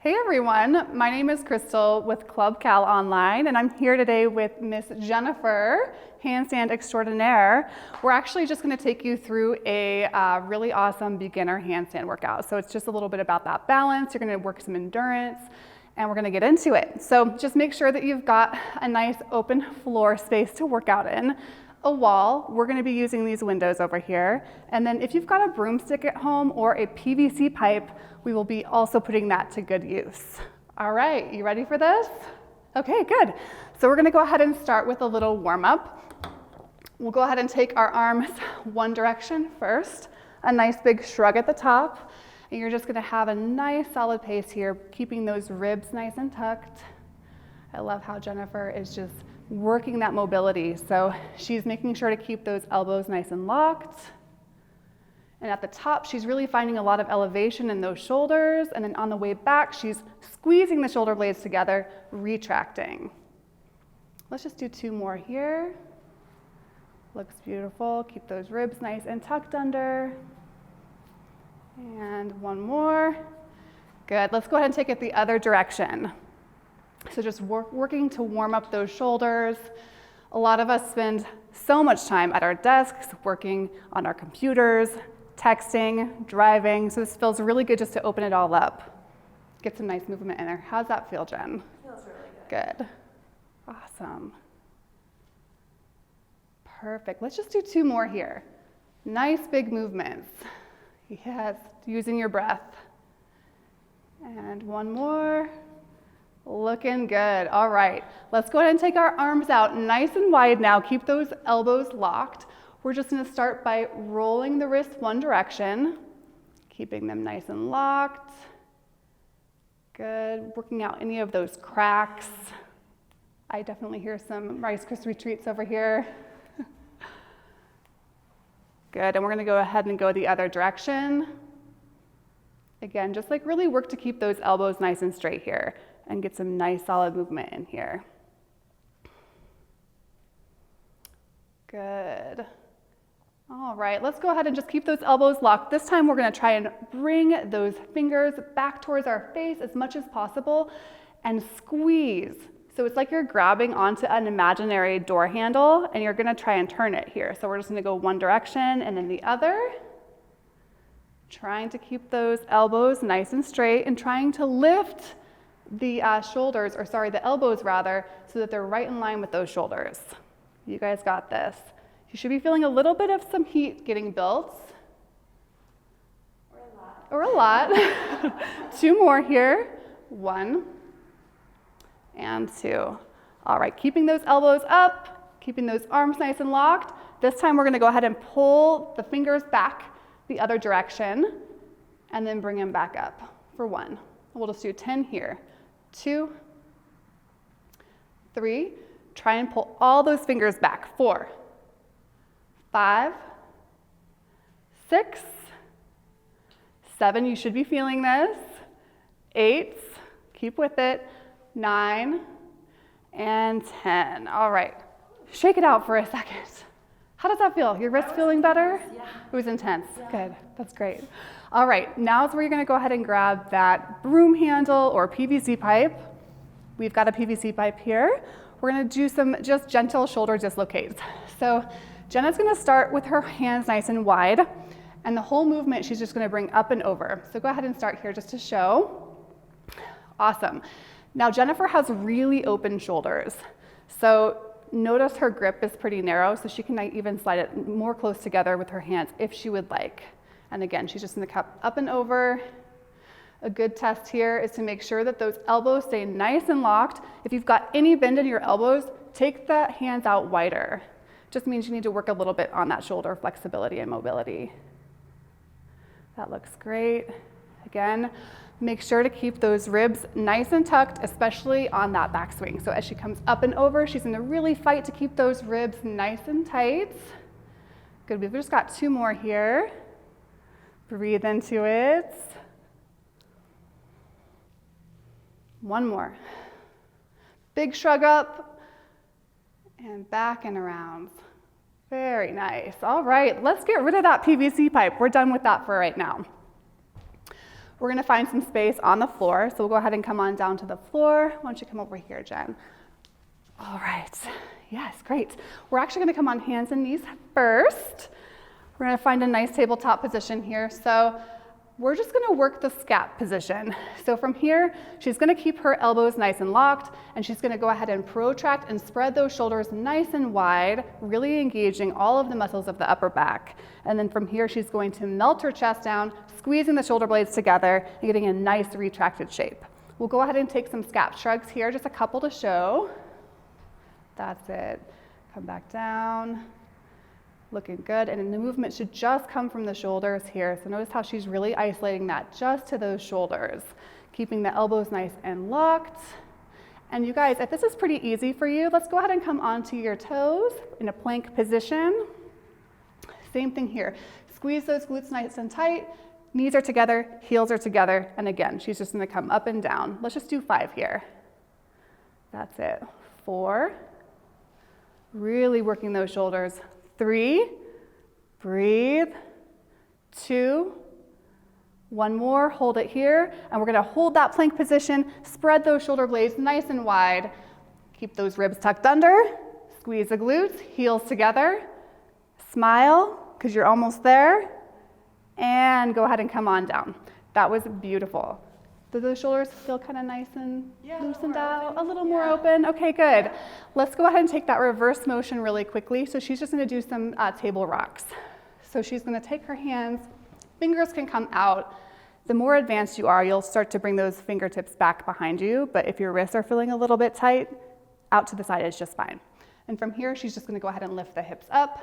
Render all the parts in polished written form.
Hey everyone, my name is Crystal with Club Cal Online, and I'm here today with Miss Jennifer, handstand extraordinaire. We're actually just going to take you through a really awesome beginner handstand workout. So it's just a little bit about that balance. You're going to work some endurance, and we're going to get into it. So just make sure that you've got a nice open floor space to work out in. A wall, we're going to be using these windows over here, and then if you've got a broomstick at home or a PVC pipe, we will be also putting that to good use. All right, you ready for this? Okay, good. So we're going to go ahead and start with a little warm-up. We'll go ahead and take our arms one direction first, a nice big shrug at the top, and you're just going to have a nice solid pace here, keeping those ribs nice and tucked. I love how Jennifer is just working that mobility. So she's making sure to keep those elbows nice and locked. And at the top, she's really finding a lot of elevation in those shoulders. And then on the way back, she's squeezing the shoulder blades together, retracting. Let's just do two more here. Looks beautiful. Keep those ribs nice and tucked under. And one more. Good. Let's go ahead and take it the other direction. So just working to warm up those shoulders. A lot of us spend so much time at our desks, working on our computers, texting, driving. So this feels really good just to open it all up. Get some nice movement in there. How's that feel, Jen? Feels really good. Good. Awesome. Perfect. Let's just do two more here. Nice big movements. Yes, using your breath. And one more. Looking good. All right, let's go ahead and take our arms out nice and wide now. Keep those elbows locked. We're just going to start by rolling the wrists one direction, keeping them nice and locked. Good. Working out any of those cracks. I definitely hear some Rice Krispie treats over here. Good. And we're going to go ahead and go the other direction. Again, just like really work to keep those elbows nice and straight here and get some nice solid movement in here. Good. All right, let's go ahead and just keep those elbows locked. This time we're going to try and bring those fingers back towards our face as much as possible and squeeze. So it's like you're grabbing onto an imaginary door handle and you're going to try and turn it here. So we're just going to go one direction and then the other. Trying to keep those elbows nice and straight and trying to lift the the elbows rather, so that they're right in line with those shoulders. You guys got this. You should be feeling a little bit of some heat getting built. Or a lot. Two more here. One and two. All right, keeping those elbows up, keeping those arms nice and locked. This time we're going to go ahead and pull the fingers back the other direction and then bring them back up for one. We'll just do 10 here. 2, 3, try and pull all those fingers back. 4, 5, 6, 7, you should be feeling this. 8, keep with it. 9, and 10. All right, shake it out for a second. How does that feel? Your wrist feeling better? Yeah. It was intense. Yeah. Good. That's great. All right, now is where you're going to go ahead and grab that broom handle or PVC pipe. We've got a PVC pipe here. We're going to do some just gentle shoulder dislocates. So Jenna's going to start with her hands nice and wide, and the whole movement she's just going to bring up and over. So go ahead and start here just to show. Awesome. Now Jennifer has really open shoulders. So notice her grip is pretty narrow, so she can even slide it more close together with her hands if she would like. And again, she's just going to cup up and over. A good test here is to make sure that those elbows stay nice and locked. If you've got any bend in your elbows, take the hands out wider. Just means you need to work a little bit on that shoulder flexibility and mobility. That looks great. Again, make sure to keep those ribs nice and tucked, especially on that backswing. So as she comes up and over, she's going to really fight to keep those ribs nice and tight. Good, we've just got two more here. Breathe into it. One more. Big shrug up and back and around. Very nice. All right, let's get rid of that PVC pipe. We're done with that for right now. We're gonna find some space on the floor. So we'll go ahead and come on down to the floor. Why don't you come over here, Jen? All right, yes, great. We're actually gonna come on hands and knees first. We're gonna find a nice tabletop position here. So we're just gonna work the scap position. So from here, she's gonna keep her elbows nice and locked, and she's gonna go ahead and protract and spread those shoulders nice and wide, really engaging all of the muscles of the upper back. And then from here, she's going to melt her chest down, squeezing the shoulder blades together and getting a nice retracted shape. We'll go ahead and take some scap shrugs here, just a couple to show. That's it. Come back down. Looking good, and then the movement should just come from the shoulders here. So notice how she's really isolating that just to those shoulders, keeping the elbows nice and locked. And you guys, if this is pretty easy for you, let's go ahead and come onto your toes in a plank position. Same thing here. Squeeze those glutes nice and tight. Knees are together, heels are together, and again, she's just gonna come up and down. Let's just do 5 here. That's it. 4. Really working those shoulders. 3, breathe, 2, 1 more, hold it here, and we're gonna hold that plank position, spread those shoulder blades nice and wide, keep those ribs tucked under, squeeze the glutes, heels together, smile, because you're almost there, and go ahead and come on down. That was beautiful. Do those shoulders feel kind of nice and loosened out? A little more open? Okay, good. Let's go ahead and take that reverse motion really quickly. So she's just gonna do some table rocks. So she's gonna take her hands, fingers can come out. The more advanced you are, you'll start to bring those fingertips back behind you, but if your wrists are feeling a little bit tight, out to the side is just fine. And from here, she's just gonna go ahead and lift the hips up.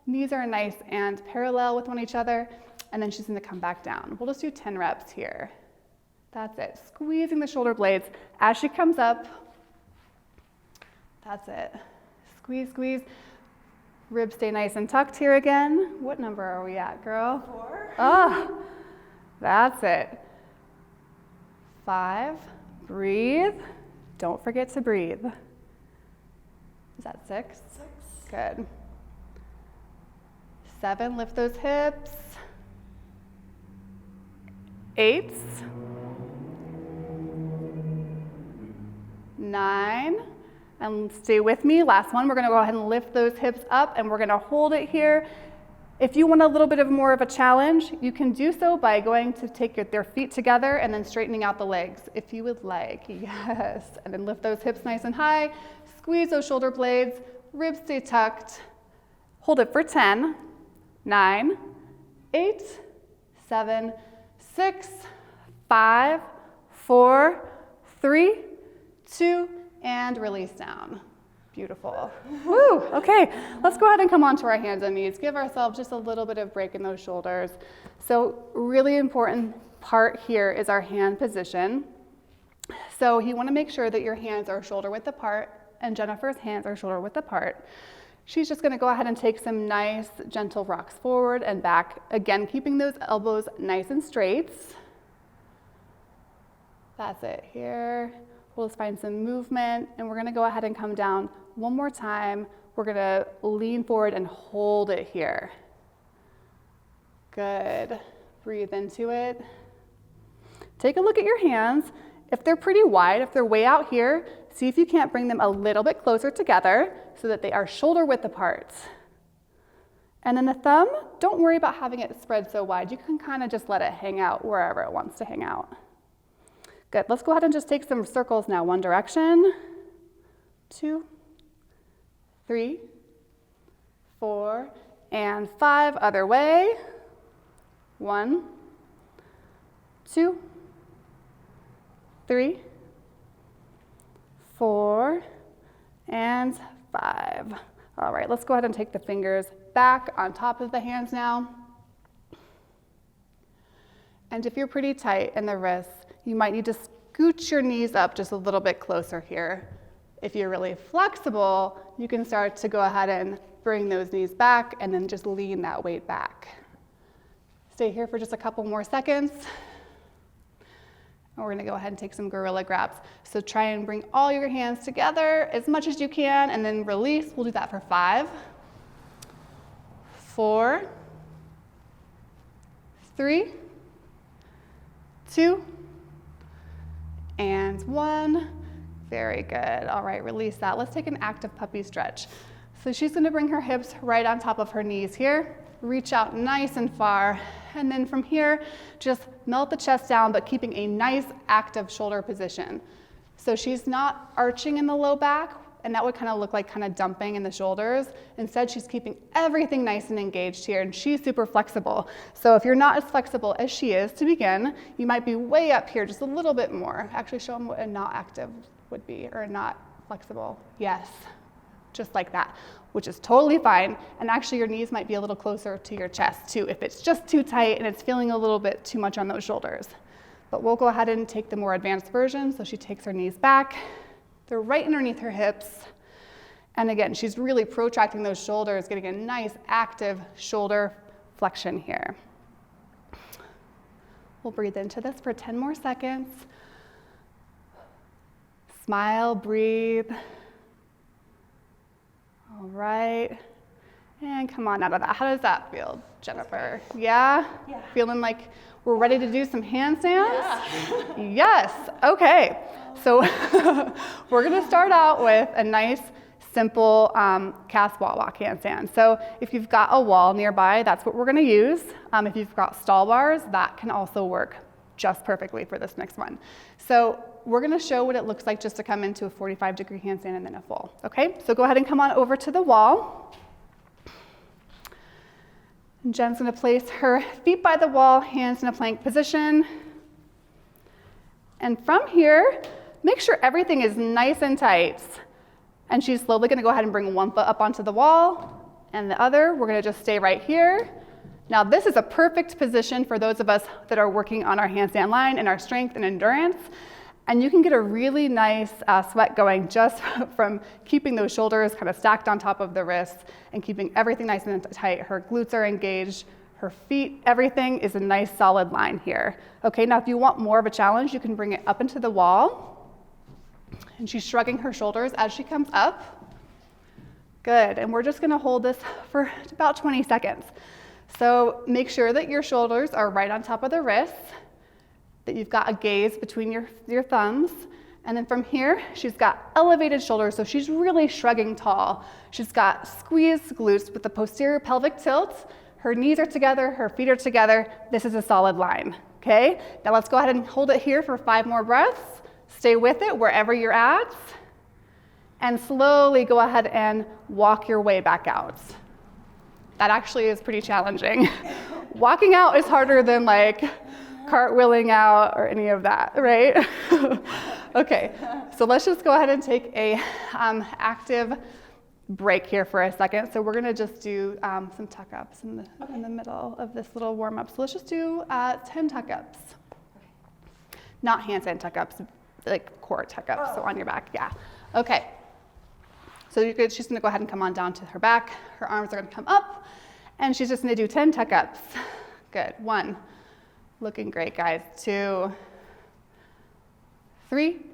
Knees are nice and parallel with one each other, and then she's gonna come back down. We'll just do 10 reps here. That's it, squeezing the shoulder blades as she comes up. That's it, squeeze, squeeze. Ribs stay nice and tucked here again. What number are we at, girl? 4. Ah, that's it. 5, breathe. Don't forget to breathe. Is that 6? 6. Good. 7, lift those hips. 8. 9, and stay with me. Last one, we're gonna go ahead and lift those hips up and we're gonna hold it here. If you want a little bit of more of a challenge, you can do so by going to take their feet together and then straightening out the legs, if you would like, yes. And then lift those hips nice and high, squeeze those shoulder blades, ribs stay tucked. Hold it for 10, 9, 8, 7, 6, 5, 4, 3, 2, and release down. Beautiful. Woo, okay, let's go ahead and come onto our hands and knees. Give ourselves just a little bit of break in those shoulders. So really important part here is our hand position. So you wanna make sure that your hands are shoulder width apart, and Jennifer's hands are shoulder width apart. She's just gonna go ahead and take some nice gentle rocks forward and back. Again, keeping those elbows nice and straight. That's it here. We'll just find some movement, and we're gonna go ahead and come down one more time. We're gonna lean forward and hold it here. Good. Breathe into it. Take a look at your hands. If they're pretty wide, if they're way out here, see if you can't bring them a little bit closer together so that they are shoulder width apart. And then the thumb, don't worry about having it spread so wide. You can kind of just let it hang out wherever it wants to hang out. Good, let's go ahead and just take some circles now. 1 direction, 2, 3, 4, and 5, other way. 1, 2, 3, 4, and 5. All right, let's go ahead and take the fingers back on top of the hands now. And if you're pretty tight in the wrists, you might need to scoot your knees up just a little bit closer here. If you're really flexible, you can start to go ahead and bring those knees back and then just lean that weight back. Stay here for just a couple more seconds. And we're gonna go ahead and take some gorilla grabs. So try and bring all your hands together as much as you can and then release. We'll do that for 5, 4, 3, 2, and 1. Very good. All right, release that. Let's take an active puppy stretch. So she's going to bring her hips right on top of her knees here. Reach out nice and far. And then from here, just melt the chest down, but keeping a nice active shoulder position. So she's not arching in the low back, and that would kind of look like kind of dumping in the shoulders. Instead, she's keeping everything nice and engaged here, and she's super flexible. So if you're not as flexible as she is to begin, you might be way up here just a little bit more. Actually show them what a not active would be, or not flexible. Yes, just like that, which is totally fine. And actually your knees might be a little closer to your chest too, if it's just too tight and it's feeling a little bit too much on those shoulders. But we'll go ahead and take the more advanced version. So she takes her knees back. They're right underneath her hips. And again, she's really protracting those shoulders, getting a nice active shoulder flexion here. We'll breathe into this for 10 more seconds. Smile, breathe. All right. And come on out of that. How does that feel, Jennifer? Yeah? Yeah. Feeling like we're ready to do some handstands? Yeah. Yes. Okay. So we're going to start out with a nice, simple calf squat walk handstand. So if you've got a wall nearby, that's what we're going to use. If you've got stall bars, that can also work just perfectly for this next one. So we're going to show what it looks like just to come into a 45-degree handstand and then a full. Okay, so go ahead and come on over to the wall. And Jen's going to place her feet by the wall, hands in a plank position. And from here, make sure everything is nice and tight. And she's slowly going to go ahead and bring one foot up onto the wall, and the other, we're going to just stay right here. Now this is a perfect position for those of us that are working on our handstand line and our strength and endurance. And you can get a really nice sweat going just from keeping those shoulders kind of stacked on top of the wrists and keeping everything nice and tight. Her glutes are engaged, her feet, everything is a nice solid line here. Okay, now if you want more of a challenge, you can bring it up into the wall. And she's shrugging her shoulders as she comes up. Good, and we're just gonna hold this for about 20 seconds. So make sure that your shoulders are right on top of the wrists, that you've got a gaze between your thumbs. And then from here, she's got elevated shoulders, so she's really shrugging tall. She's got squeezed glutes with the posterior pelvic tilt. Her knees are together, her feet are together. This is a solid line, okay? Now let's go ahead and hold it here for 5 more breaths. Stay with it wherever you're at. And slowly go ahead and walk your way back out. That actually is pretty challenging. Walking out is harder than like cartwheeling out or any of that, right? Okay, so let's just go ahead and take a active break here for a second. So we're gonna just do some tuck-ups in the middle of this little warm-up. So let's just do 10 tuck-ups. Not handstand tuck-ups, like core tuck-ups, so on your back, yeah. Okay, so she's gonna go ahead and come on down to her back. Her arms are gonna come up, and she's just gonna do 10 tuck-ups. Good, 1. Looking great, guys. 2, 3.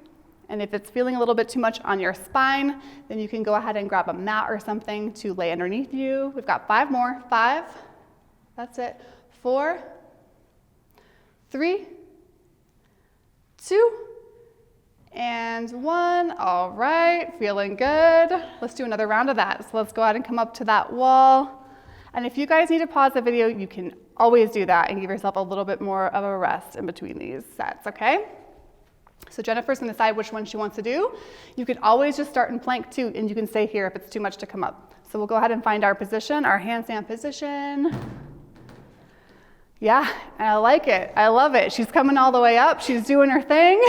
And if it's feeling a little bit too much on your spine, then you can go ahead and grab a mat or something to lay underneath you. We've got 5 more. 5. That's it. 4, 3, 2, and 1. All right, feeling good. Let's do another round of that. So let's go ahead and come up to that wall. And if you guys need to pause the video, you can always do that and give yourself a little bit more of a rest in between these sets, okay? So Jennifer's gonna decide which one she wants to do. You can always just start in plank too, and you can stay here if it's too much to come up. So we'll go ahead and find our position, our handstand position. Yeah, and I like it, I love it. She's coming all the way up, she's doing her thing.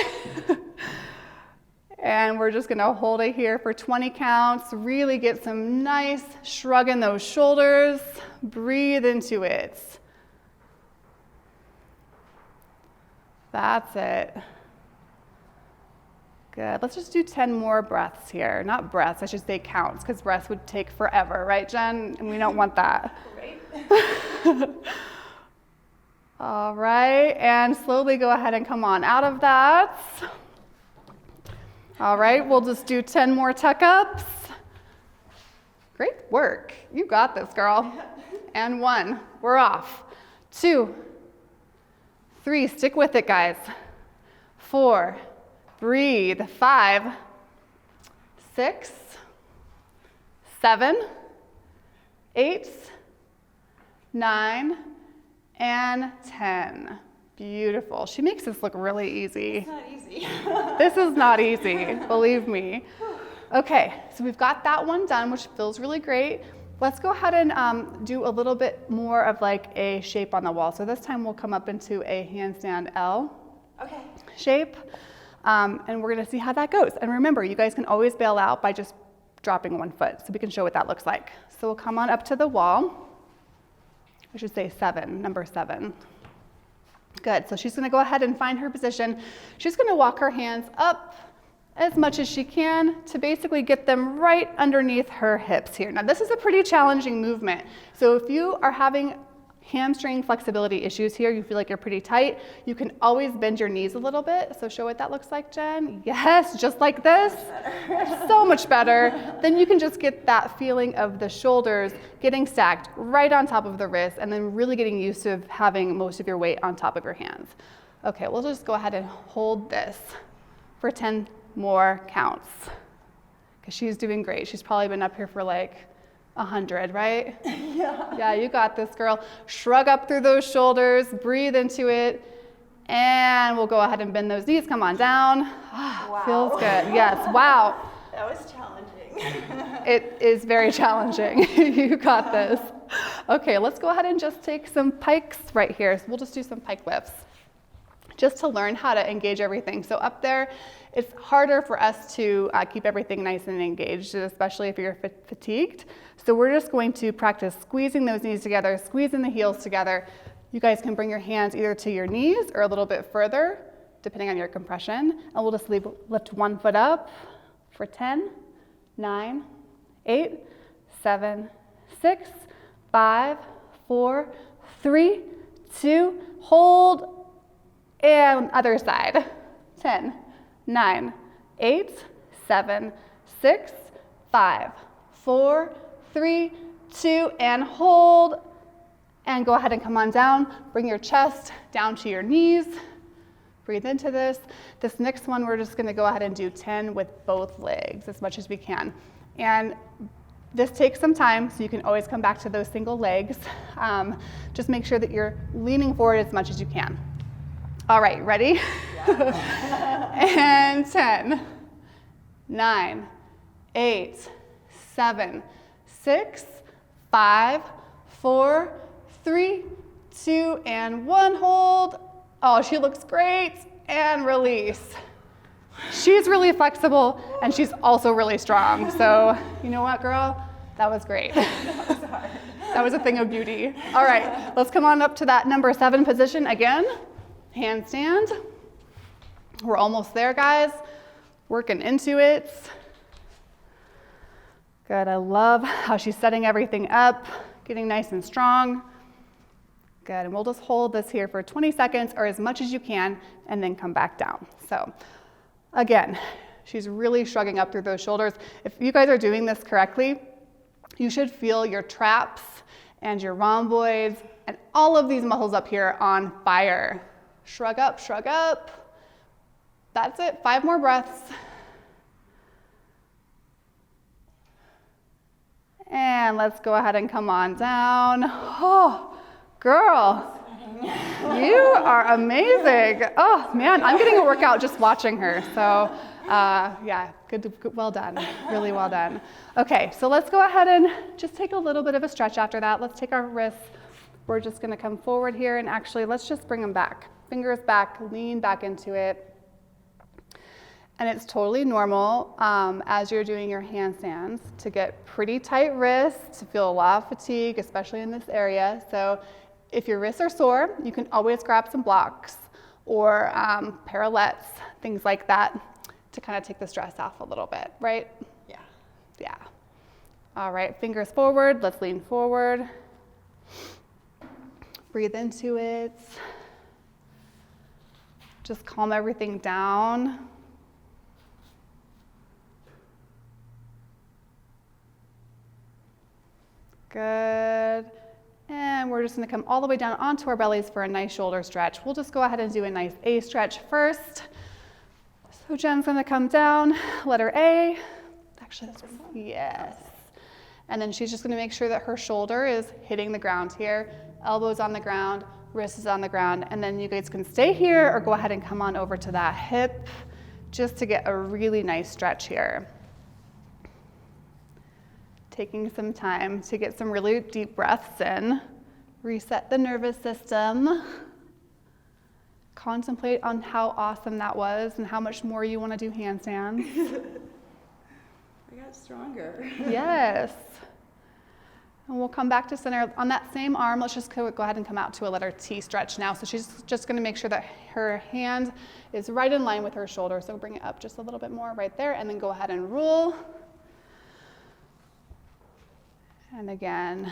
And we're just gonna hold it here for 20 counts, really get some nice shrug in those shoulders, breathe into it. That's it. Good, let's just do 10 more breaths here. Not breaths, I should say counts, because breaths would take forever, right, Jen? And we don't want that. Right. All right, and slowly go ahead and come on out of that. All right, we'll just do 10 more tuck-ups. Great work. You got this, girl. And 1, we're off. 2, 3, stick with it, guys. 4, breathe. 5, 6, 7, 8, 9, and 10. Beautiful. She makes this look really easy. It's not easy. This is not easy, believe me. Okay, so we've got that one done, which feels really great. Let's go ahead and do a little bit more of like a shape on the wall. So this time we'll come up into a handstand L shape, and we're gonna see how that goes. And remember, you guys can always bail out by just dropping one foot, so we can show what that looks like. So we'll come on up to the wall. I should say 7, number 7. Good, so she's gonna go ahead and find her position. She's gonna walk her hands up as much as she can to basically get them right underneath her hips here. Now this is a pretty challenging movement. So if you are having hamstring flexibility issues here, you feel like you're pretty tight, you can always bend your knees a little bit. So show what that looks like, Jen. Yes, just like this. So much better. Then you can just get that feeling of the shoulders getting stacked right on top of the wrist, and then really getting used to having most of your weight on top of your hands. Okay, we'll just go ahead and hold this for 10 more counts, because she's doing great. She's probably been up here for like 100, right? Yeah, you got this, girl. Shrug up through those shoulders, breathe into it, and we'll go ahead and bend those knees. Come on down. Wow. Feels good. Yes, wow. That was challenging. It is very challenging. You got this. Okay, let's go ahead and just take some pikes right here. So we'll just do some pike lifts, just to learn how to engage everything. So up there, it's harder for us to keep everything nice and engaged, especially if you're fatigued. So we're just going to practice squeezing those knees together, squeezing the heels together. You guys can bring your hands either to your knees or a little bit further, depending on your compression. And we'll just lift one foot up for 10, 9, 8, 7, 6, 5, 4, 3, 2, hold, and other side. 10, 9, 8, 7, 6, 5, 4, 3, 2, and hold. And go ahead and come on down. Bring your chest down to your knees. Breathe into this. This next one, we're just gonna go ahead and do 10 with both legs as much as we can. And this takes some time, so you can always come back to those single legs. Just make sure that you're leaning forward as much as you can. All right, ready? Yeah. And 10, 9, 8, 7, 6, 5, 4, 3, 2, and 1. Hold. Oh, she looks great. And release. She's really flexible, and she's also really strong. So, you know what, girl? That was great. That was hard. That was a thing of beauty. All right, let's come on up to that number 7 position again. Handstand. We're almost there, guys. Working into it. Good, I love how she's setting everything up, getting nice and strong. Good, and we'll just hold this here for 20 seconds or as much as you can, and then come back down. So again, she's really shrugging up through those shoulders. If you guys are doing this correctly, you should feel your traps and your rhomboids and all of these muscles up here on fire. Shrug up, shrug up. That's it, 5 more breaths. And let's go ahead and come on down. Oh, girl, you are amazing. Oh man, I'm getting a workout just watching her. So yeah, good, well done, really well done. Okay, so let's go ahead and just take a little bit of a stretch after that. Let's take our wrists. We're just gonna come forward here, and actually let's just bring them back. Fingers back, lean back into it. And it's totally normal as you're doing your handstands to get pretty tight wrists, to feel a lot of fatigue, especially in this area. So if your wrists are sore, you can always grab some blocks or parallettes, things like that, to kind of take the stress off a little bit, right? Yeah. Yeah. All right, fingers forward, let's lean forward. Breathe into it. Just calm everything down. Good. And time, we're just gonna come all the way down onto our bellies for a nice shoulder stretch. We'll just go ahead and do a nice A stretch first. So Jen's gonna come down, letter A. Actually, that's one. Yes. And then she's just gonna make sure that her shoulder is hitting the ground here, elbows on the ground, wrist is on the ground, and then you guys can stay here or go ahead and come on over to that hip just to get a really nice stretch here. Taking some time to get some really deep breaths in, reset the nervous system, contemplate on how awesome that was and how much more you want to do handstands. I got stronger. Yes. And we'll come back to center. On that same arm, let's just go ahead and come out to a letter T stretch now. So she's just going to make sure that her hand is right in line with her shoulder. So bring it up just a little bit more right there, and then go ahead and roll. And again,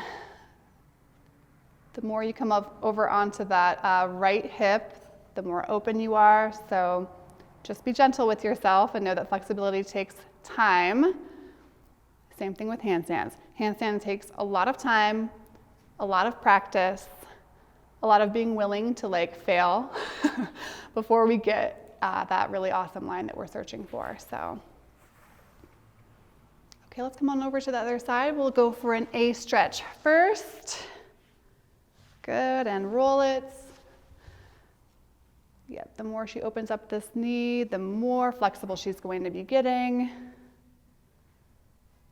the more you come up over onto that right hip, the more open you are. So just be gentle with yourself and know that flexibility takes time. Same thing with handstands. Handstand takes a lot of time, a lot of practice, a lot of being willing to fail before we get that really awesome line that we're searching for. So, okay, let's come on over to the other side. We'll go for an A stretch first. Good, and roll it. Yep, the more she opens up this knee, the more flexible she's going to be getting.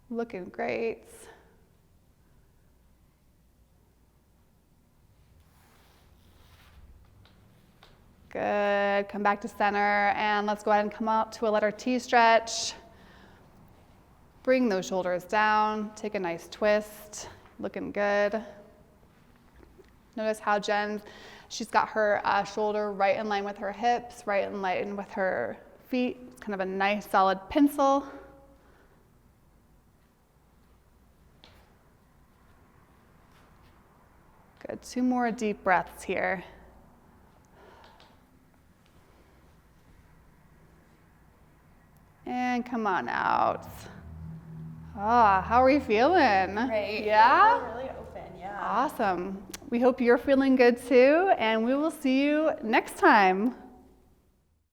Looking great. Good, come back to center, and let's go ahead and come out to a letter T stretch. Bring those shoulders down, take a nice twist, looking good. Notice how she's got her shoulder right in line with her hips, right in line with her feet. It's kind of a nice solid pencil. Good, 2 more deep breaths here. And come on out. Ah, how are we feeling? Great. Yeah? I feel really open, yeah. Awesome. We hope you're feeling good too, and we will see you next time.